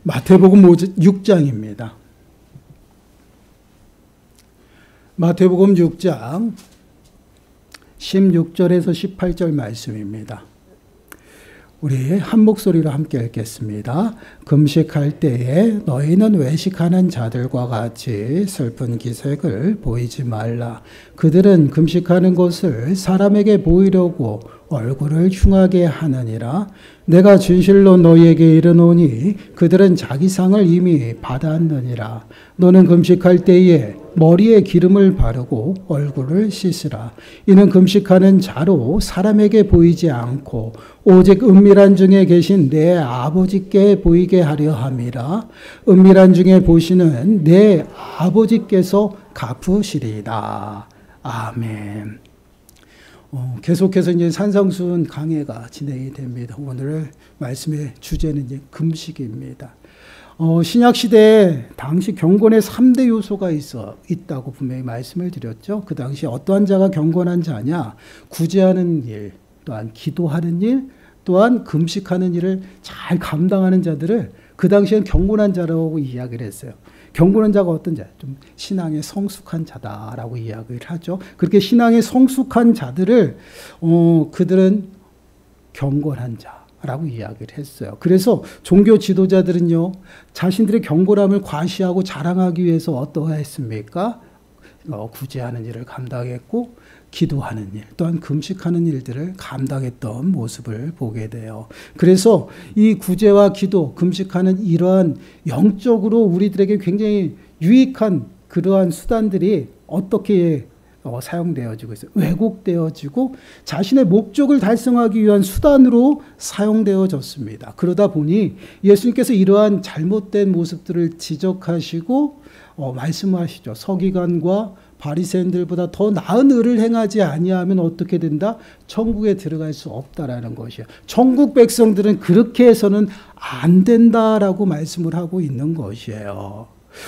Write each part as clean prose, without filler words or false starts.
마태복음 6장입니다. 마태복음 6장 16절에서 18절 말씀입니다. 우리 한 목소리로 함께 읽겠습니다. 금식할 때에 너희는 외식하는 자들과 같이 슬픈 기색을 보이지 말라. 그들은 금식하는 것을 사람에게 보이려고 얼굴을 흉하게 하느니라. 내가 진실로 너희에게 이르노니 그들은 자기 상을 이미 받았느니라. 너는 금식할 때에 머리에 기름을 바르고 얼굴을 씻으라. 이는 금식하는 자로 사람에게 보이지 않고 오직 은밀한 중에 계신 내 아버지께 보이게 하려 함이라. 은밀한 중에 보시는 내 아버지께서 갚으시리이다. 아멘. 계속해서 이제 산상수훈 강해가 진행이 됩니다. 오늘 말씀의 주제는 이제 금식입니다. 신약 시대에 당시 경건의 3대 요소가 있다고 분명히 말씀을 드렸죠. 그 당시 어떠한 자가 경건한 자냐? 구제하는 일, 또한 기도하는 일, 또한 금식하는 일을 잘 감당하는 자들을 그 당시엔 경건한 자라고 이야기를 했어요. 경건한 자가 어떤 자? 좀 신앙에 성숙한 자다라고 이야기를 하죠. 그렇게 신앙에 성숙한 자들을 그들은 경건한 자라고 이야기를 했어요. 그래서 종교 지도자들은요, 자신들의 경건함을 과시하고 자랑하기 위해서 어떠했습니까? 구제하는 일을 감당했고 기도하는 일, 또한 금식하는 일들을 감당했던 모습을 보게 돼요. 그래서 이 구제와 기도, 금식하는 이러한 영적으로 우리들에게 굉장히 유익한 그러한 수단들이 어떻게 사용되어지고 있어요. 왜곡되어지고 자신의 목적을 달성하기 위한 수단으로 사용되어졌습니다. 그러다 보니 예수님께서 이러한 잘못된 모습들을 지적하시고 말씀하시죠. 서기관과 바리새인들보다 더 나은 의를 행하지 아니하면 어떻게 된다? 천국에 들어갈 수 없다라는 것이에요. 천국 백성들은 그렇게 해서는 안 된다라고 말씀을 하고 있는 것이에요.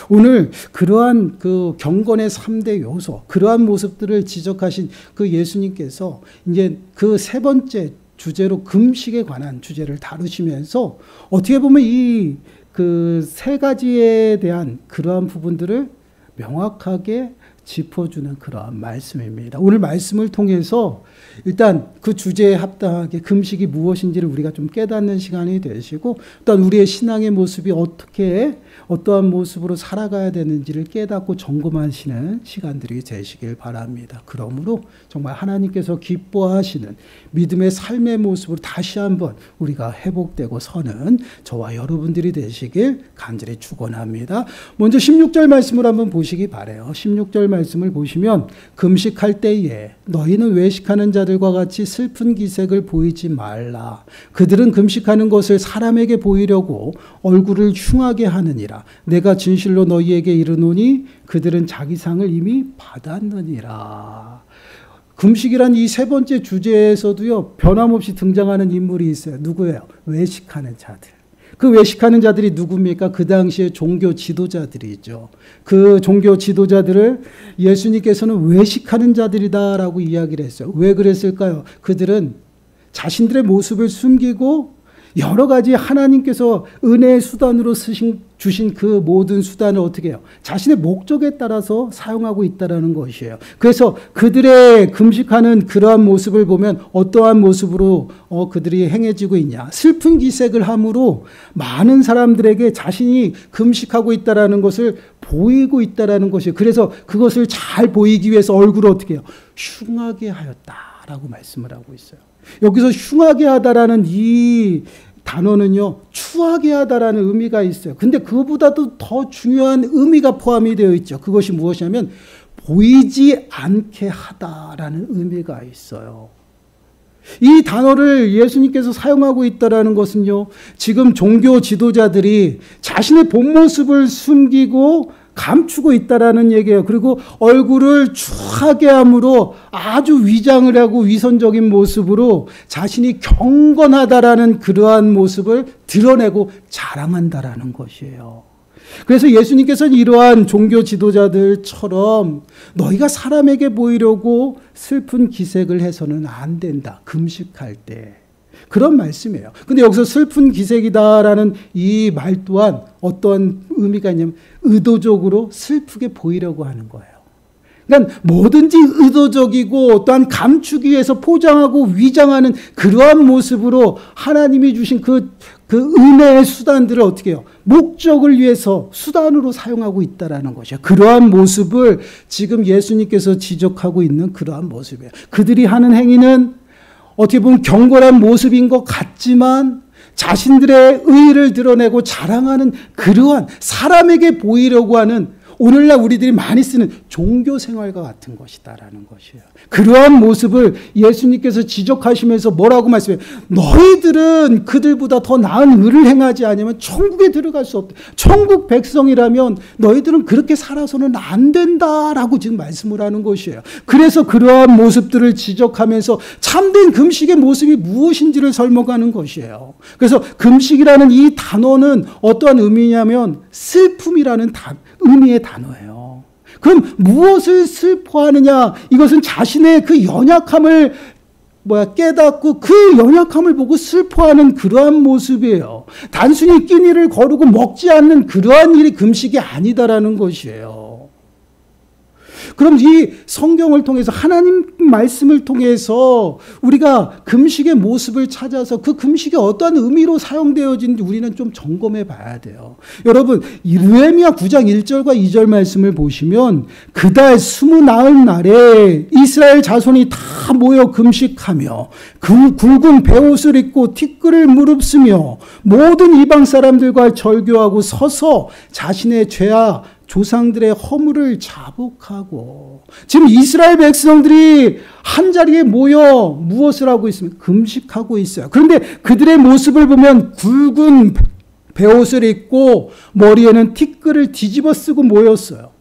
오늘 그러한 그 경건의 3대 요소, 그러한 모습들을 지적하신 그 예수님께서 이제 그 세 번째 주제로 금식에 관한 주제를 다루시면서 어떻게 보면 이 그 세 가지에 대한 그러한 부분들을 명확하게 짚어주는 그러한 말씀입니다. 오늘 말씀을 통해서 일단 그 주제에 합당하게 금식이 무엇인지를 우리가 좀 깨닫는 시간이 되시고, 또한 우리의 신앙의 모습이 어떻게 어떠한 모습으로 살아가야 되는지를 깨닫고 점검하시는 시간들이 되시길 바랍니다. 그러므로 정말 하나님께서 기뻐하시는 믿음의 삶의 모습으로 다시 한번 우리가 회복되고 서는 저와 여러분들이 되시길 간절히 축원합니다. 먼저 16절 말씀을 한번 보시기 바라요. 16절 말씀을 보시면 금식할 때에 너희는 외식하는 자들과 같이 슬픈 기색을 보이지 말라. 그들은 금식하는 것을 사람에게 보이려고 얼굴을 흉하게 하느니라. 내가 진실로 너희에게 이르노니 그들은 자기 상을 이미 받았느니라. 금식이란 이 세 번째 주제에서도요, 변함없이 등장하는 인물이 있어요. 누구예요? 외식하는 자들. 그 외식하는 자들이 누굽니까? 그 당시에 종교 지도자들이죠. 그 종교 지도자들을 예수님께서는 외식하는 자들이다라고 이야기를 했어요. 왜 그랬을까요? 그들은 자신들의 모습을 숨기고 여러 가지 하나님께서 은혜의 수단으로 주신 그 모든 수단을 어떻게 해요? 자신의 목적에 따라서 사용하고 있다는 것이에요. 그래서 그들의 금식하는 그러한 모습을 보면 어떠한 모습으로 그들이 행해지고 있냐? 슬픈 기색을 함으로 많은 사람들에게 자신이 금식하고 있다는 것을 보이고 있다는 것이에요. 그래서 그것을 잘 보이기 위해서 얼굴을 어떻게 해요? 흉하게 하였다라고 말씀을 하고 있어요. 여기서 흉하게 하다라는 이 단어는요, 추하게 하다라는 의미가 있어요. 근데 그보다도 더 중요한 의미가 포함이 되어 있죠. 그것이 무엇이냐면 보이지 않게 하다라는 의미가 있어요. 이 단어를 예수님께서 사용하고 있다라는 것은요, 지금 종교 지도자들이 자신의 본 모습을 숨기고 감추고 있다라는 얘기예요. 그리고 얼굴을 추하게 함으로 아주 위장을 하고 위선적인 모습으로 자신이 경건하다라는 그러한 모습을 드러내고 자랑한다라는 것이에요. 그래서 예수님께서는 이러한 종교 지도자들처럼 너희가 사람에게 보이려고 슬픈 기색을 해서는 안 된다. 금식할 때. 그런 말씀이에요. 근데 여기서 슬픈 기색이다라는 이 말 또한 어떤 의미가 있냐면 의도적으로 슬프게 보이려고 하는 거예요. 그러니까 뭐든지 의도적이고 또한 감추기 위해서 포장하고 위장하는 그러한 모습으로 하나님이 주신 그 은혜의 수단들을 어떻게 해요? 목적을 위해서 수단으로 사용하고 있다라는 것이에요. 그러한 모습을 지금 예수님께서 지적하고 있는 그러한 모습이에요. 그들이 하는 행위는 어떻게 보면 경건한 모습인 것 같지만 자신들의 의의를 드러내고 자랑하는 그러한 사람에게 보이려고 하는 오늘날 우리들이 많이 쓰는 종교생활과 같은 것이다라는 것이에요. 그러한 모습을 예수님께서 지적하시면서 뭐라고 말씀해요? 너희들은 그들보다 더 나은 의를 행하지 않으면 천국에 들어갈 수 없다. 천국 백성이라면 너희들은 그렇게 살아서는 안 된다라고 지금 말씀을 하는 것이에요. 그래서 그러한 모습들을 지적하면서 참된 금식의 모습이 무엇인지를 설명하는 것이에요. 그래서 금식이라는 이 단어는 어떠한 의미냐면 슬픔이라는 의미의 단어예요. 그럼 무엇을 슬퍼하느냐? 이것은 자신의 그 연약함을 깨닫고 그 연약함을 보고 슬퍼하는 그러한 모습이에요. 단순히 끼니를 거르고 먹지 않는 그러한 일이 금식이 아니다라는 것이에요. 그럼 이 성경을 통해서 하나님 말씀을 통해서 우리가 금식의 모습을 찾아서 그 금식이 어떤 의미로 사용되어진지 우리는 좀 점검해 봐야 돼요. 여러분, 느헤미야 9장 1절과 2절 말씀을 보시면 그달 29날에 이스라엘 자손이 다 모여 금식하며 그 굵은 베옷을 입고 티끌을 무릅쓰며 모든 이방 사람들과 절교하고 서서 자신의 죄와 조상들의 허물을 자복하고, 지금 이스라엘 백성들이 한자리에 모여 무엇을 하고 있습니까? 금식하고 있어요. 그런데 그들의 모습을 보면 굵은 베옷을 입고 머리에는 티끌을 뒤집어 쓰고 모였어요.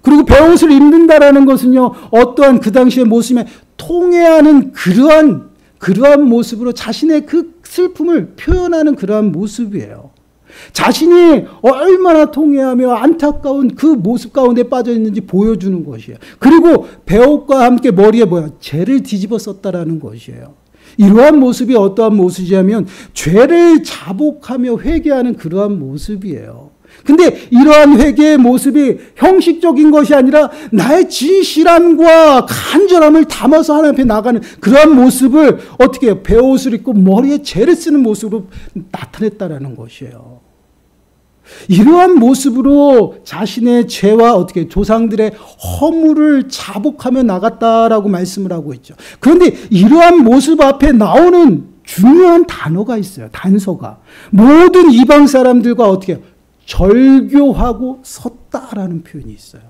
그리고 베옷을 입는다라는 것은요, 어떠한 그 당시의 모습에 통회하는 그러한 모습으로 자신의 그 슬픔을 표현하는 그러한 모습이에요. 자신이 얼마나 통회하며 안타까운 그 모습 가운데 빠져 있는지 보여주는 것이에요. 그리고 베옷과 함께 머리에 죄를 뒤집어 썼다라는 것이에요. 이러한 모습이 어떠한 모습이냐면 죄를 자복하며 회개하는 그러한 모습이에요. 근데 이러한 회개의 모습이 형식적인 것이 아니라 나의 진실함과 간절함을 담아서 하나님 앞에 나가는 그러한 모습을 어떻게 해요? 베옷을 입고 머리에 죄를 쓰는 모습으로 나타냈다라는 것이에요. 이러한 모습으로 자신의 죄와 어떻게 조상들의 허물을 자복하며 나갔다라고 말씀을 하고 있죠. 그런데 이러한 모습 앞에 나오는 중요한 단어가 있어요. 단서가. 모든 이방 사람들과 어떻게 절교하고 섰다라는 표현이 있어요.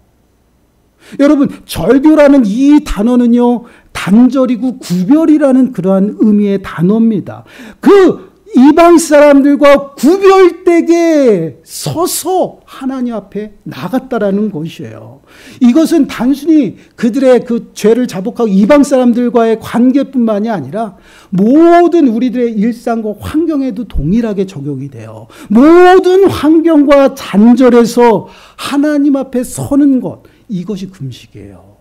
여러분, 절교라는 이 단어는요, 단절이고 구별이라는 그러한 의미의 단어입니다. 그 이방 사람들과 구별되게 서서 하나님 앞에 나갔다라는 것이에요. 이것은 단순히 그들의 그 죄를 자복하고 이방 사람들과의 관계뿐만이 아니라 모든 우리들의 일상과 환경에도 동일하게 적용이 돼요. 모든 환경과 단절에서 하나님 앞에 서는 것, 이것이 금식이에요.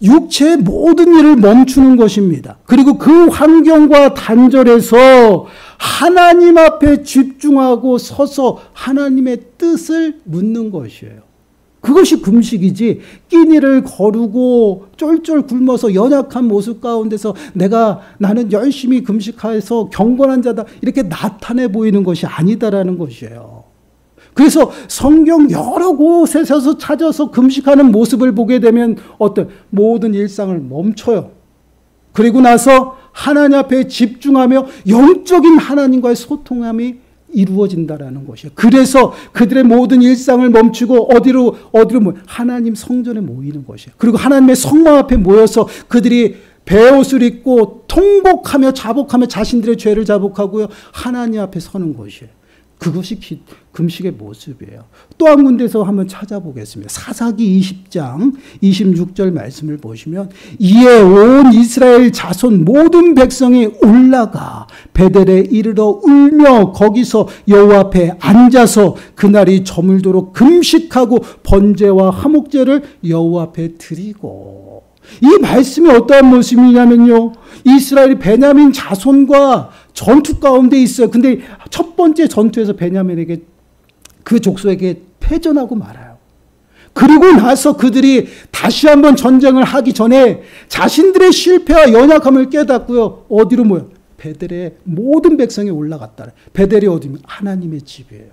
육체의 모든 일을 멈추는 것입니다. 그리고 그 환경과 단절해서 하나님 앞에 집중하고 서서 하나님의 뜻을 묻는 것이에요. 그것이 금식이지, 끼니를 거르고 쫄쫄 굶어서 연약한 모습 가운데서 나는 열심히 금식해서 경건한 자다 이렇게 나타내 보이는 것이 아니다라는 것이에요. 그래서 성경 여러 곳에서 찾아서 금식하는 모습을 보게 되면 모든 일상을 멈춰요. 그리고 나서 하나님 앞에 집중하며 영적인 하나님과의 소통함이 이루어진다라는 것이에요. 그래서 그들의 모든 일상을 멈추고 어디로 하나님 성전에 모이는 것이에요. 그리고 하나님의 성막 앞에 모여서 그들이 베옷을 입고 통곡하며 자복하며 자신들의 죄를 자복하고요, 하나님 앞에 서는 것이에요. 그것이 금식의 모습이에요. 또 한 군데서 한번 찾아보겠습니다. 사사기 20장 26절 말씀을 보시면, 이에 온 이스라엘 자손 모든 백성이 올라가 베델에 이르러 울며 거기서 여호와 앞에 앉아서 그날이 저물도록 금식하고 번제와 화목제를 여호와 앞에 드리고. 이 말씀이 어떠한 모습이냐면요. 이스라엘이 베냐민 자손과 전투 가운데 있어요. 근데 첫 번째 전투에서 베냐민에게 그 족속에게 패전하고 말아요. 그리고 나서 그들이 다시 한번 전쟁을 하기 전에 자신들의 실패와 연약함을 깨닫고요. 어디로 모여? 베델의 모든 백성이 올라갔다. 베델이 어디면 하나님의 집이에요.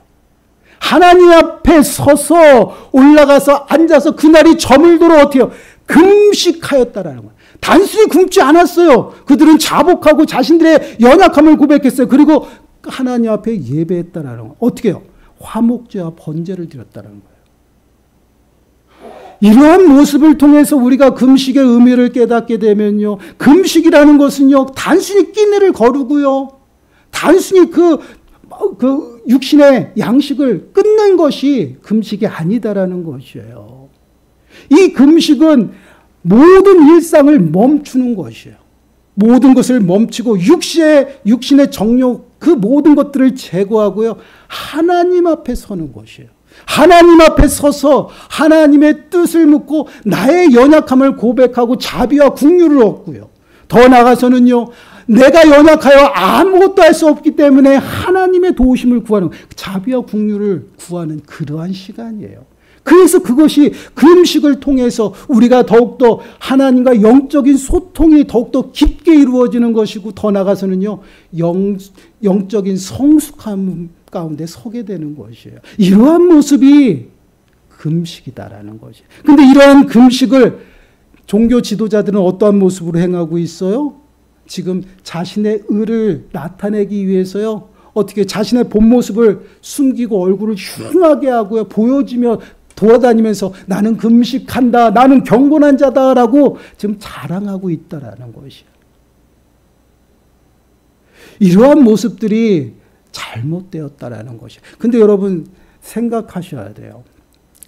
하나님 앞에 서서 올라가서 앉아서 그날이 저물도록 어떻게 해요? 금식하였다라는 거예요. 단순히 굶지 않았어요. 그들은 자복하고 자신들의 연약함을 고백했어요. 그리고 하나님 앞에 예배했다라는 거예요. 어떻게 해요? 화목제와 번제를 드렸다는 거예요. 이러한 모습을 통해서 우리가 금식의 의미를 깨닫게 되면요. 금식이라는 것은요. 단순히 끼니를 거르고요. 단순히 그 육신의 양식을 끊는 것이 금식이 아니다라는 것이에요. 이 금식은 모든 일상을 멈추는 것이에요. 모든 것을 멈추고 육신의 정욕 그 모든 것들을 제거하고요. 하나님 앞에 서는 것이에요. 하나님 앞에 서서 하나님의 뜻을 묻고 나의 연약함을 고백하고 자비와 긍휼을 얻고요. 더 나아가서는요. 내가 연약하여 아무것도 할 수 없기 때문에 하나님의 도우심을 구하는 자비와 긍휼을 구하는 그러한 시간이에요. 그래서 그것이 금식을 통해서 우리가 더욱더 하나님과 영적인 소통이 더욱더 깊게 이루어지는 것이고 더 나아가서는요. 영적인 성숙함 가운데 서게 되는 것이에요. 이러한 모습이 금식이다라는 것이에요. 그런데 이러한 금식을 종교 지도자들은 어떠한 모습으로 행하고 있어요? 지금 자신의 의를 나타내기 위해서요. 어떻게 자신의 본 모습을 숨기고 얼굴을 흉하게 하고요. 보여지며 돌아다니면서 나는 금식한다. 나는 경건한 자다라고 지금 자랑하고 있다라는 것이에요. 이러한 모습들이 잘못되었다라는 것이에요. 근데 여러분 생각하셔야 돼요.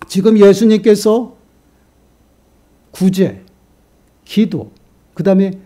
지금 예수님께서 구제, 기도, 그 다음에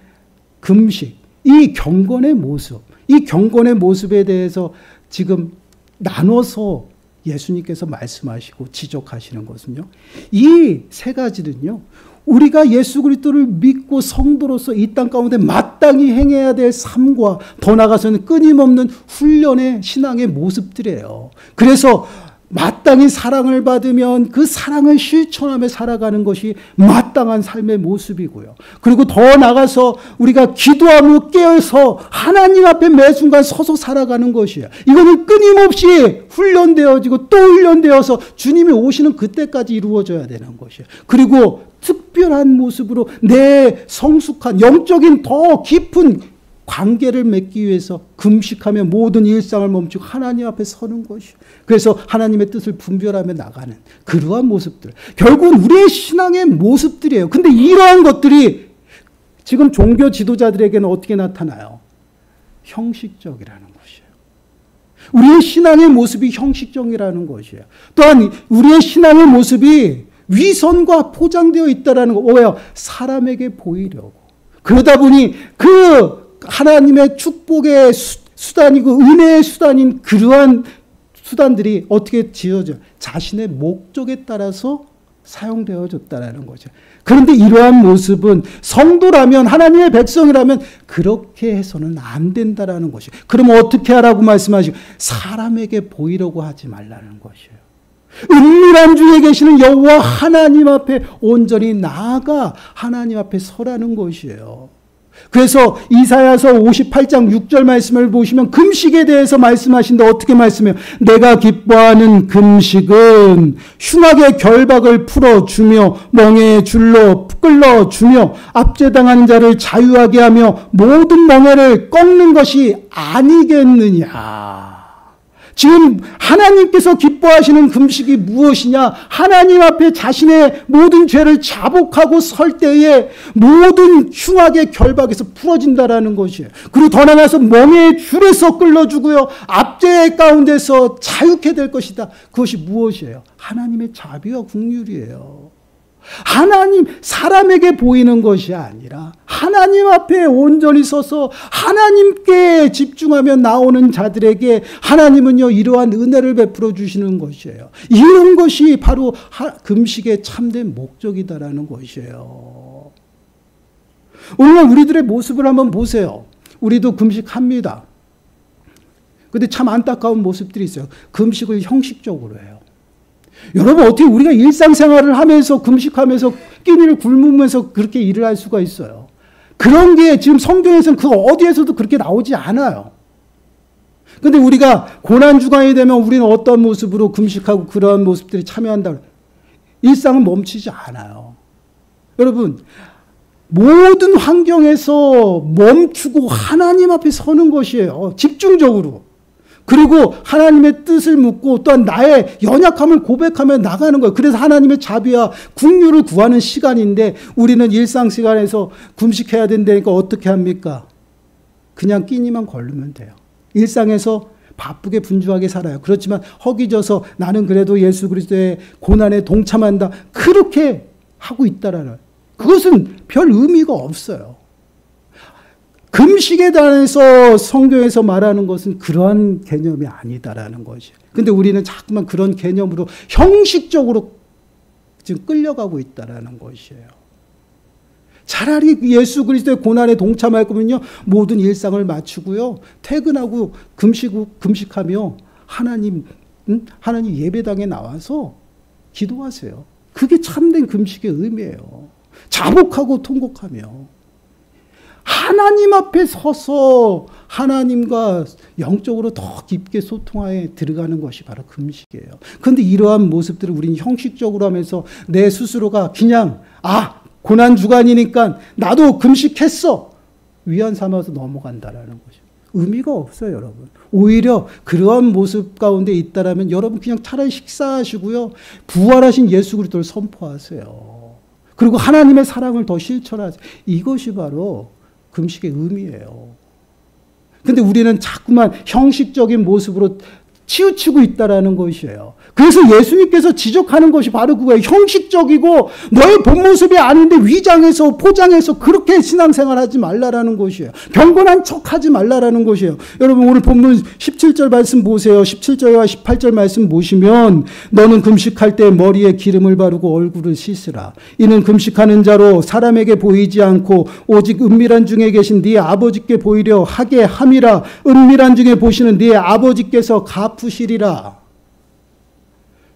금식, 이 경건의 모습, 이 경건의 모습에 대해서 지금 나눠서 예수님께서 말씀하시고 지적하시는 것은요. 이 세 가지는요. 우리가 예수 그리스도를 믿고 성도로서 이 땅 가운데 마땅히 행해야 될 삶과 더 나아가서는 끊임없는 훈련의 신앙의 모습들이에요. 그래서 마땅히 사랑을 받으면 그 사랑을 실천하며 살아가는 것이 마땅한 삶의 모습이고요. 그리고 더 나아가서 우리가 기도하며 깨어서 하나님 앞에 매 순간 서서 살아가는 것이에요. 이거는 끊임없이 훈련되어지고 또 훈련되어서 주님이 오시는 그때까지 이루어져야 되는 것이에요. 그리고 특별한 모습으로 내 성숙한 영적인 더 깊은 관계를 맺기 위해서 금식하며 모든 일상을 멈추고 하나님 앞에 서는 것이요. 그래서 하나님의 뜻을 분별하며 나가는 그러한 모습들. 결국은 우리의 신앙의 모습들이에요. 근데 이러한 것들이 지금 종교 지도자들에게는 어떻게 나타나요? 형식적이라는 것이에요. 우리의 신앙의 모습이 형식적이라는 것이에요. 또한 우리의 신앙의 모습이 위선과 포장되어 있다는 거. 왜요? 사람에게 보이려고. 그러다 보니 그 하나님의 축복의 수단이고 은혜의 수단인 그러한 수단들이 어떻게 지어져요? 자신의 목적에 따라서 사용되어졌다는 거죠. 그런데 이러한 모습은 성도라면 하나님의 백성이라면 그렇게 해서는 안 된다는 것이에요. 그럼 어떻게 하라고 말씀하시고 사람에게 보이려고 하지 말라는 것이에요. 은밀한 중에 계시는 여호와 하나님 앞에 온전히 나아가 하나님 앞에 서라는 것이에요. 그래서 이사야서 58장 6절 말씀을 보시면 금식에 대해서 말씀하신데 어떻게 말씀해요? 내가 기뻐하는 금식은 흉악의 결박을 풀어주며 멍에의 줄로 끌어주며 압제당한 자를 자유하게 하며 모든 멍에를 꺾는 것이 아니겠느냐. 지금 하나님께서 기뻐하시는 금식이 무엇이냐? 하나님 앞에 자신의 모든 죄를 자복하고 설 때에 모든 흉악의 결박에서 풀어진다라는 것이에요. 그리고 더 나아가서 멍에의 줄에서 끌어주고요. 압제 가운데서 자유케 될 것이다. 그것이 무엇이에요? 하나님의 자비와 긍휼이에요. 하나님, 사람에게 보이는 것이 아니라 하나님 앞에 온전히 서서 하나님께 집중하며 나오는 자들에게 하나님은요, 이러한 은혜를 베풀어 주시는 것이에요. 이런 것이 바로 금식의 참된 목적이다라는 것이에요. 오늘날 우리들의 모습을 한번 보세요. 우리도 금식합니다. 근데 참 안타까운 모습들이 있어요. 금식을 형식적으로 해요. 여러분, 어떻게 우리가 일상생활을 하면서 금식하면서 끼니를 굶으면서 그렇게 일을 할 수가 있어요? 그런 게 지금 성경에서는 그 어디에서도 그렇게 나오지 않아요. 근데 우리가 고난주간이 되면 우리는 어떤 모습으로 금식하고 그러한 모습들이 참여한다. 일상은 멈추지 않아요. 여러분, 모든 환경에서 멈추고 하나님 앞에 서는 것이에요. 집중적으로. 그리고 하나님의 뜻을 묻고 또한 나의 연약함을 고백하며 나가는 거예요. 그래서 하나님의 자비와 긍휼을 구하는 시간인데 우리는 일상 시간에서 금식해야 된다니까 어떻게 합니까? 그냥 끼니만 걸르면 돼요. 일상에서 바쁘게 분주하게 살아요. 그렇지만 허기져서 나는 그래도 예수 그리스도의 고난에 동참한다. 그렇게 하고 있다라는 그것은 별 의미가 없어요. 금식에 대해서 성경에서 말하는 것은 그러한 개념이 아니다라는 것이에요. 근데 우리는 자꾸만 그런 개념으로 형식적으로 지금 끌려가고 있다라는 것이에요. 차라리 예수 그리스도의 고난에 동참할 거면요, 모든 일상을 맞추고요, 퇴근하고 금식하며 하나님 예배당에 나와서 기도하세요. 그게 참된 금식의 의미예요. 자복하고 통곡하며 하나님 앞에 서서 하나님과 영적으로 더 깊게 소통하에 들어가는 것이 바로 금식이에요. 그런데 이러한 모습들을 우리는 형식적으로 하면서 내 스스로가 그냥 고난주간이니까 나도 금식했어 위안 삼아서 넘어간다라는 것이 의미가 없어요. 여러분, 오히려 그러한 모습 가운데 있다라면 여러분 그냥 차라리 식사하시고요, 부활하신 예수 그리스도를 선포하세요. 그리고 하나님의 사랑을 더 실천하세요. 이것이 바로 금식의 의미예요. 근데 우리는 자꾸만 형식적인 모습으로 치우치고 있다라는 것이에요. 그래서 예수님께서 지적하는 것이 바로 그거예요. 형식적이고 너의 본 모습이 아닌데 위장해서 포장해서 그렇게 신앙생활 하지 말라라는 것이에요. 경건한 척하지 말라라는 것이에요. 여러분, 오늘 본문 17절 말씀 보세요. 17절과 18절 말씀 보시면 너는 금식할 때 머리에 기름을 바르고 얼굴을 씻으라. 이는 금식하는 자로 사람에게 보이지 않고 오직 은밀한 중에 계신 네 아버지께 보이려 하게 함이라. 은밀한 중에 보시는 네 아버지께서 갚으시리라.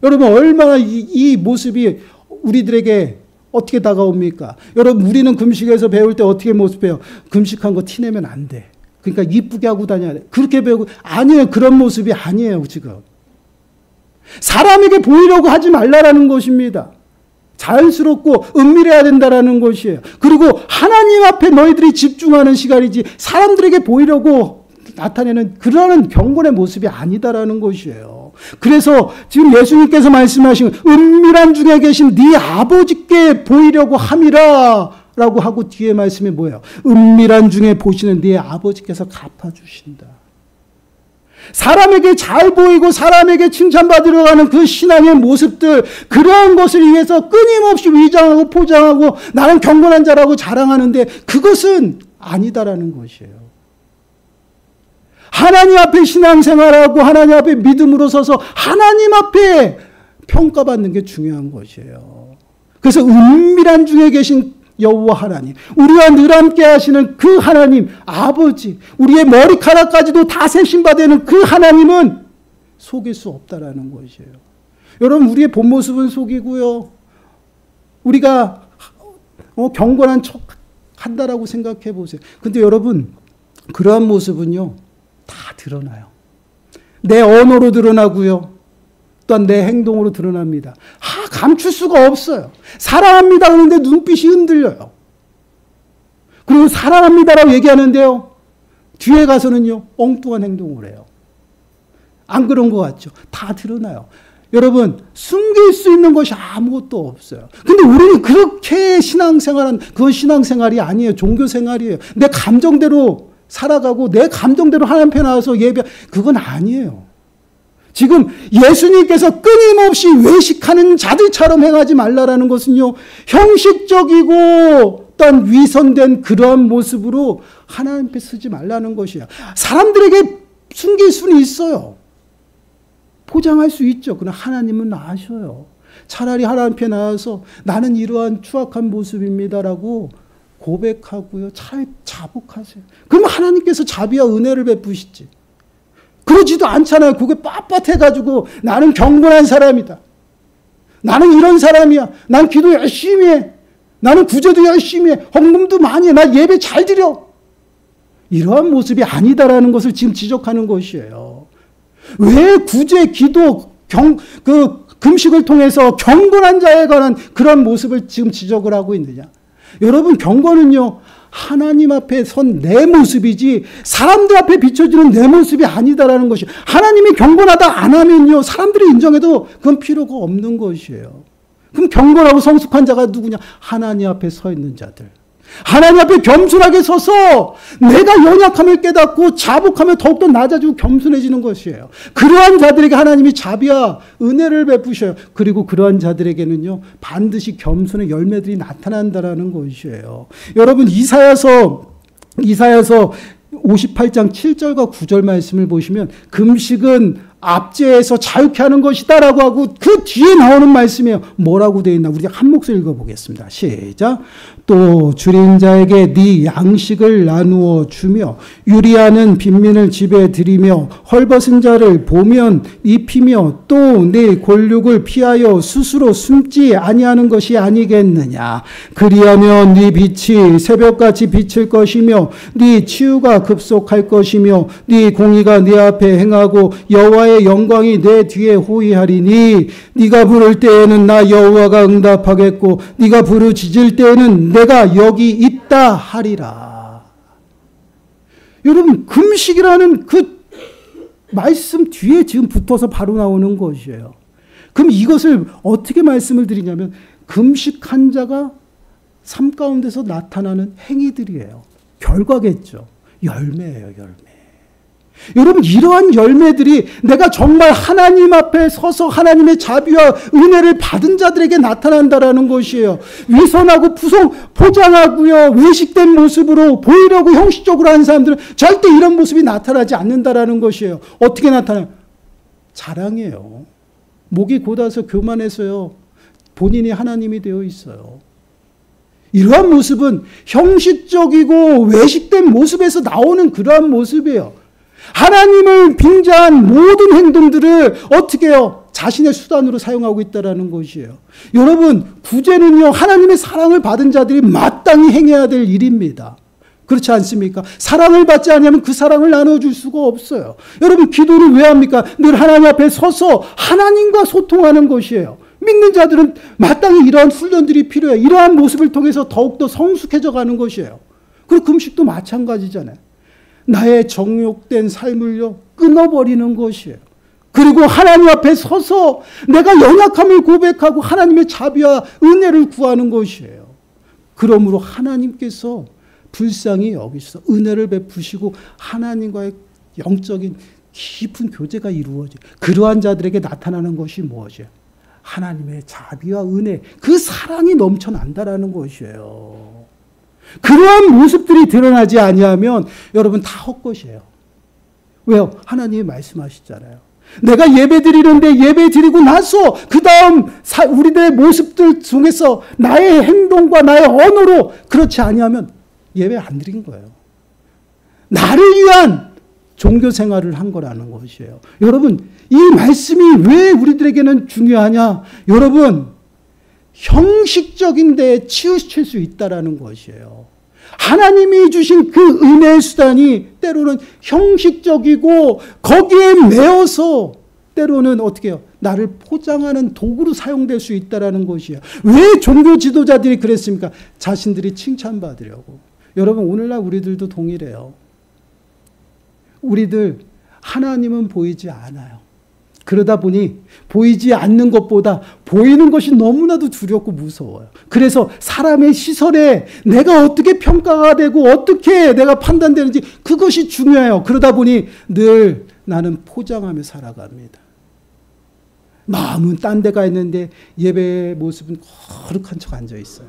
여러분, 얼마나 이 모습이 우리들에게 어떻게 다가옵니까? 여러분, 우리는 금식에서 배울 때 어떻게 모습해요? 금식한 거 티내면 안 돼. 그러니까 이쁘게 하고 다녀야 돼. 그렇게 배우고, 아니에요. 그런 모습이 아니에요, 지금. 사람에게 보이려고 하지 말라라는 것입니다. 자연스럽고 은밀해야 된다라는 것이에요. 그리고 하나님 앞에 너희들이 집중하는 시간이지 사람들에게 보이려고 나타내는 그러한 경건의 모습이 아니다라는 것이에요. 그래서 지금 예수님께서 말씀하신 은밀한 중에 계신 네 아버지께 보이려고 함이라 라고 하고 뒤에 말씀이 뭐예요? 은밀한 중에 보시는 네 아버지께서 갚아주신다. 사람에게 잘 보이고 사람에게 칭찬받으려 하는 그 신앙의 모습들, 그러한 것을 위해서 끊임없이 위장하고 포장하고 나는 경건한 자라고 자랑하는데 그것은 아니다라는 것이에요. 하나님 앞에 신앙생활하고 하나님 앞에 믿음으로 서서 하나님 앞에 평가받는 게 중요한 것이에요. 그래서 은밀한 중에 계신 여호와 하나님, 우리와 늘 함께 하시는 그 하나님, 아버지, 우리의 머리카락까지도 다 세심받는 그 하나님은 속일 수 없다라는 것이에요. 여러분, 우리의 본 모습은 속이고요, 우리가 경건한 척 한다라고 생각해 보세요. 근데 여러분, 그러한 모습은요 다 드러나요. 내 언어로 드러나고요, 또한 내 행동으로 드러납니다. 감출 수가 없어요. 사랑합니다 그러는데 눈빛이 흔들려요. 그리고 사랑합니다라고 얘기하는데요, 뒤에 가서는요 엉뚱한 행동을 해요. 안 그런 것 같죠? 다 드러나요. 여러분, 숨길 수 있는 것이 아무것도 없어요. 근데 우리는 그렇게 신앙생활은 그건 신앙생활이 아니에요. 종교생활이에요. 내 감정대로 살아가고 내 감정대로 하나님 앞에 나와서 예배, 그건 아니에요. 지금 예수님께서 끊임없이 외식하는 자들처럼 행하지 말라라는 것은요, 형식적이고 또한 위선된 그러한 모습으로 하나님 앞에 서지 말라는 것이에요. 사람들에게 숨길 수는 있어요. 포장할 수 있죠. 그러나 하나님은 아셔요. 차라리 하나님 앞에 나와서 나는 이러한 추악한 모습입니다라고 고백하고요. 차라리 자복하세요. 그럼 하나님께서 자비와 은혜를 베푸시지. 그러지도 않잖아요. 그게 빳빳해가지고 나는 경건한 사람이다. 나는 이런 사람이야. 난 기도 열심히 해. 나는 구제도 열심히 해. 헌금도 많이 해. 나 예배 잘 드려. 이러한 모습이 아니다라는 것을 지금 지적하는 것이에요. 왜 구제, 기도, 금식을 통해서 경건한 자에 관한 그런 모습을 지금 지적을 하고 있느냐. 여러분, 경건은요, 하나님 앞에 선 내 모습이지 사람들 앞에 비춰지는 내 모습이 아니다라는 것이. 하나님이 경건하다 안 하면요, 사람들이 인정해도 그건 필요가 없는 것이에요. 그럼 경건하고 성숙한 자가 누구냐? 하나님 앞에 서 있는 자들. 하나님 앞에 겸손하게 서서 내가 연약함을 깨닫고 자복하며 더욱더 낮아지고 겸손해지는 것이에요. 그러한 자들에게 하나님이 자비와 은혜를 베푸셔요. 그리고 그러한 자들에게는요, 반드시 겸손의 열매들이 나타난다라는 것이에요. 여러분, 이사야서 58장 7절과 9절 말씀을 보시면 금식은 압제해서 자유케 하는 것이다라고 하고 그 뒤에 나오는 말씀이에요. 뭐라고 되어 있나? 우리 한 목소리 읽어보겠습니다. 시작. 또 줄인 자에게 네 양식을 나누어 주며 유리하는 빈민을 집에 들이며 헐벗은 자를 보면 입히며 또 네 골육을 피하여 스스로 숨지 아니하는 것이 아니겠느냐. 그리하면 네 빛이 새벽같이 비칠 것이며 네 치유가 급속할 것이며 네 공의가 네 앞에 행하고 여호와의 영광이 내 뒤에 호위하리니 네가 부를 때에는 나 여호와가 응답하겠고 네가 부르짖을 때에는 내가 여기 있다 하리라. 여러분, 금식이라는 그 말씀 뒤에 지금 붙어서 바로 나오는 것이에요. 그럼 이것을 어떻게 말씀을 드리냐면 금식한 자가 삶 가운데서 나타나는 행위들이에요. 결과겠죠. 열매예요, 열매. 여러분, 이러한 열매들이 내가 정말 하나님 앞에 서서 하나님의 자비와 은혜를 받은 자들에게 나타난다라는 것이에요. 위선하고 포장하고요, 외식된 모습으로 보이려고 형식적으로 하는 사람들은 절대 이런 모습이 나타나지 않는다라는 것이에요. 어떻게 나타나요? 자랑이에요. 목이 곧아서 교만해서요, 본인이 하나님이 되어 있어요. 이러한 모습은 형식적이고 외식된 모습에서 나오는 그러한 모습이에요. 하나님을 빙자한 모든 행동들을 어떻게 해요? 자신의 수단으로 사용하고 있다는 것이에요. 여러분, 구제는요, 하나님의 사랑을 받은 자들이 마땅히 행해야 될 일입니다. 그렇지 않습니까? 사랑을 받지 않으면 그 사랑을 나눠줄 수가 없어요. 여러분, 기도를 왜 합니까? 늘 하나님 앞에 서서 하나님과 소통하는 것이에요. 믿는 자들은 마땅히 이러한 훈련들이 필요해요. 이러한 모습을 통해서 더욱더 성숙해져 가는 것이에요. 그리고 금식도 마찬가지잖아요. 나의 정욕된 삶을요, 끊어버리는 것이에요. 그리고 하나님 앞에 서서 내가 연약함을 고백하고 하나님의 자비와 은혜를 구하는 것이에요. 그러므로 하나님께서 불쌍히 여기셔서 은혜를 베푸시고 하나님과의 영적인 깊은 교제가 이루어져요. 그러한 자들에게 나타나는 것이 무엇이에요? 하나님의 자비와 은혜, 그 사랑이 넘쳐난다라는 것이에요. 그러한 모습들이 드러나지 아니하면 여러분 다 헛것이에요. 왜요? 하나님이 말씀하시잖아요. 내가 예배 드리는데 예배 드리고 나서 그 다음 우리들의 모습들 중에서 나의 행동과 나의 언어로 그렇지 아니하면 예배 안 드린 거예요. 나를 위한 종교 생활을 한 거라는 것이에요. 여러분, 이 말씀이 왜 우리들에게는 중요하냐? 여러분, 형식적인 데에 치우칠 수 있다라는 것이에요. 하나님이 주신 그 은혜의 수단이 때로는 형식적이고 거기에 매어서 때로는 어떻게 해요? 나를 포장하는 도구로 사용될 수 있다라는 것이에요. 왜 종교 지도자들이 그랬습니까? 자신들이 칭찬받으려고. 여러분, 오늘날 우리들도 동일해요. 우리들 하나님은 보이지 않아요. 그러다 보니 보이지 않는 것보다 보이는 것이 너무나도 두렵고 무서워요. 그래서 사람의 시선에 내가 어떻게 평가가 되고 어떻게 내가 판단되는지 그것이 중요해요. 그러다 보니 늘 나는 포장하며 살아갑니다. 마음은 딴 데가 있는데 예배의 모습은 거룩한 척 앉아 있어요.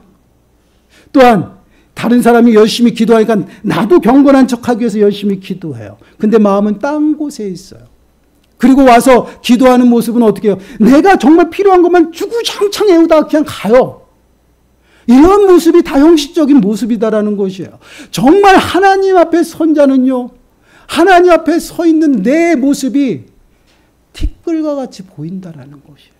또한 다른 사람이 열심히 기도하니까 나도 경건한 척하기 위해서 열심히 기도해요. 근데 마음은 딴 곳에 있어요. 그리고 와서 기도하는 모습은 어떻게 해요? 내가 정말 필요한 것만 주구장창 해오다가 그냥 가요. 이런 모습이 다 형식적인 모습이다라는 것이에요. 정말 하나님 앞에 선 자는요, 하나님 앞에 서 있는 내 모습이 티끌과 같이 보인다라는 것이에요.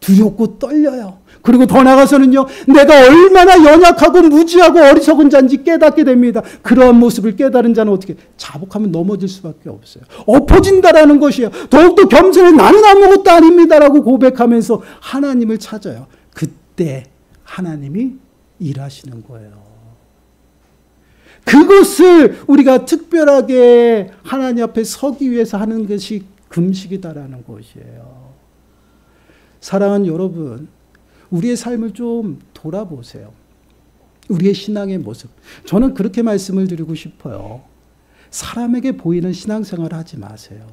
두렵고 떨려요. 그리고 더 나아가서는요, 내가 얼마나 연약하고 무지하고 어리석은 자인지 깨닫게 됩니다. 그러한 모습을 깨달은 자는 어떻게 자복하면 넘어질 수밖에 없어요. 엎어진다라는 것이에요. 더욱더 겸손해 나는 아무것도 아닙니다라고 고백하면서 하나님을 찾아요. 그때 하나님이 일하시는 거예요. 그것을 우리가 특별하게 하나님 앞에 서기 위해서 하는 것이 금식이다라는 것이에요. 사랑하는 여러분, 우리의 삶을 좀 돌아보세요. 우리의 신앙의 모습. 저는 그렇게 말씀을 드리고 싶어요. 사람에게 보이는 신앙생활 하지 마세요.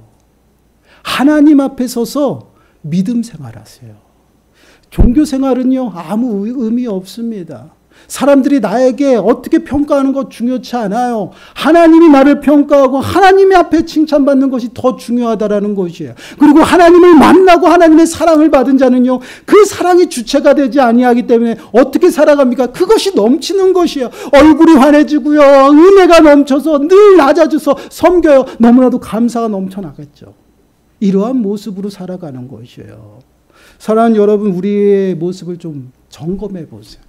하나님 앞에 서서 믿음 생활하세요. 종교생활은요, 아무 의미 없습니다. 사람들이 나에게 어떻게 평가하는 것 중요치 않아요. 하나님이 나를 평가하고 하나님의 앞에 칭찬받는 것이 더 중요하다라는 것이에요. 그리고 하나님을 만나고 하나님의 사랑을 받은 자는요, 그 사랑이 주체가 되지 아니하기 때문에 어떻게 살아갑니까? 그것이 넘치는 것이에요. 얼굴이 환해지고요, 은혜가 넘쳐서 늘 낮아져서 섬겨요. 너무나도 감사가 넘쳐나겠죠. 이러한 모습으로 살아가는 것이에요. 사랑하는 여러분, 우리의 모습을 좀 점검해 보세요.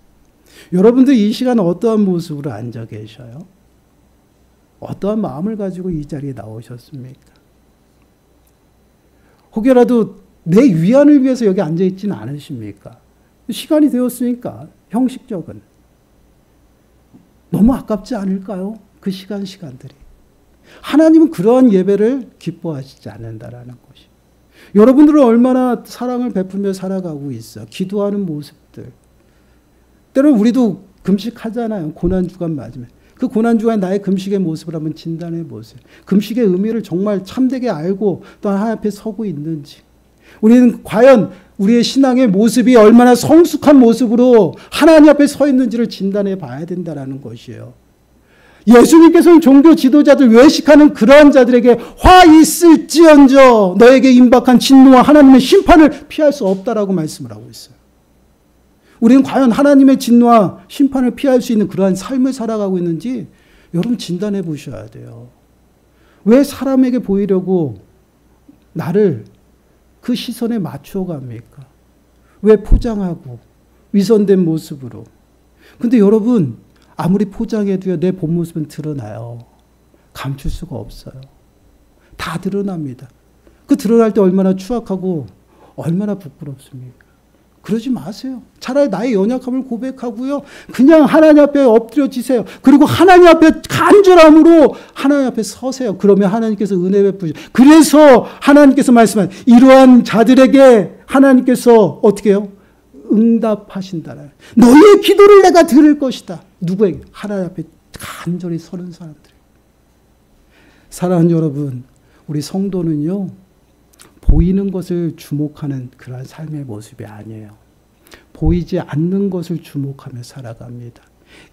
여러분들 이 시간 어떠한 모습으로 앉아 계셔요? 어떠한 마음을 가지고 이 자리에 나오셨습니까? 혹여라도 내 위안을 위해서 여기 앉아 있지는 않으십니까? 시간이 되었으니까 형식적은 너무 아깝지 않을까요? 그 시간들이. 하나님은 그러한 예배를 기뻐하시지 않는다라는 것이. 여러분들은 얼마나 사랑을 베풀며 살아가고 있어. 기도하는 모습들. 때로는 우리도 금식하잖아요. 고난주간 맞으면. 그 고난주간 나의 금식의 모습을 한번 진단해 보세요. 금식의 의미를 정말 참되게 알고 또 하나님 앞에 서고 있는지. 우리는 과연 우리의 신앙의 모습이 얼마나 성숙한 모습으로 하나님 앞에 서 있는지를 진단해 봐야 된다는 것이에요. 예수님께서는 종교 지도자들 외식하는 그러한 자들에게 화 있을지언정 너에게 임박한 진노와 하나님의 심판을 피할 수 없다라고 말씀을 하고 있어요. 우리는 과연 하나님의 진노와 심판을 피할 수 있는 그러한 삶을 살아가고 있는지 여러분 진단해 보셔야 돼요. 왜 사람에게 보이려고 나를 그 시선에 맞추어 갑니까? 왜 포장하고 위선된 모습으로. 근데 여러분 아무리 포장해도요, 내 본 모습은 드러나요. 감출 수가 없어요. 다 드러납니다. 그 드러날 때 얼마나 추악하고 얼마나 부끄럽습니까? 그러지 마세요. 차라리 나의 연약함을 고백하고요, 그냥 하나님 앞에 엎드려지세요. 그리고 하나님 앞에 간절함으로 하나님 앞에 서세요. 그러면 하나님께서 은혜 베푸시죠. 그래서 하나님께서 말씀한 이러한 자들에게 하나님께서 어떻게 해요? 응답하신다라. 너희의 기도를 내가 들을 것이다. 누구에게? 하나님 앞에 간절히 서는 사람들. 사랑하는 여러분, 우리 성도는요, 보이는 것을 주목하는 그런 삶의 모습이 아니에요. 보이지 않는 것을 주목하며 살아갑니다.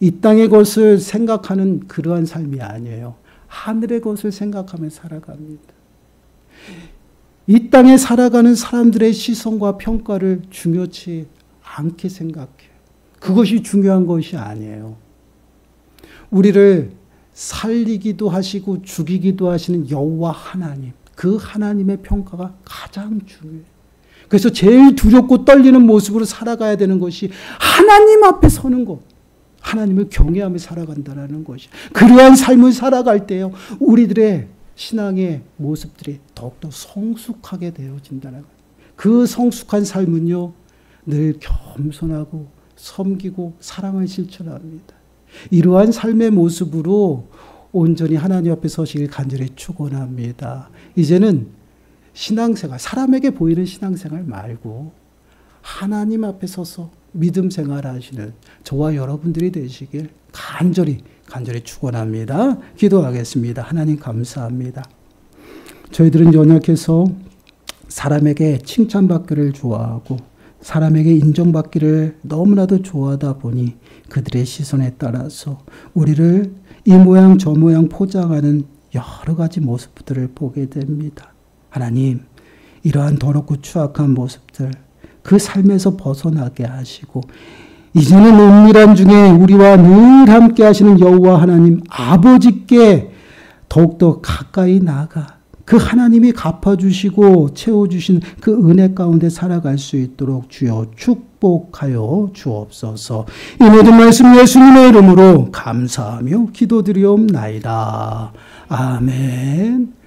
이 땅의 것을 생각하는 그러한 삶이 아니에요. 하늘의 것을 생각하며 살아갑니다. 이 땅에 살아가는 사람들의 시선과 평가를 중요치 않게 생각해요. 그것이 중요한 것이 아니에요. 우리를 살리기도 하시고 죽이기도 하시는 여호와 하나님, 그 하나님의 평가가 가장 중요해요. 그래서 제일 두렵고 떨리는 모습으로 살아가야 되는 것이 하나님 앞에 서는 것. 하나님을 경외하며 살아간다는 것이. 그러한 삶을 살아갈 때요, 우리들의 신앙의 모습들이 더욱더 성숙하게 되어진다는 거예요. 그 성숙한 삶은요, 늘 겸손하고 섬기고 사랑을 실천합니다. 이러한 삶의 모습으로 온전히 하나님 앞에 서시길 간절히 축원합니다. 이제는 신앙생활, 사람에게 보이는 신앙생활 말고 하나님 앞에 서서 믿음 생활하시는 저와 여러분들이 되시길 간절히 축원합니다. 기도하겠습니다. 하나님 감사합니다. 저희들은 연약해서 사람에게 칭찬받기를 좋아하고 사람에게 인정받기를 너무나도 좋아하다 보니 그들의 시선에 따라서 우리를 이 모양 저 모양 포장하는 여러 가지 모습들을 보게 됩니다. 하나님, 이러한 더럽고 추악한 모습들, 그 삶에서 벗어나게 하시고 이제는 은밀한 중에 우리와 늘 함께 하시는 여호와 하나님 아버지께 더욱더 가까이 나가 그 하나님이 갚아주시고 채워주신 그 은혜 가운데 살아갈 수 있도록 주여 축복하여 주옵소서. 이 모든 말씀 예수님의 이름으로 감사하며 기도드리옵나이다. 아멘.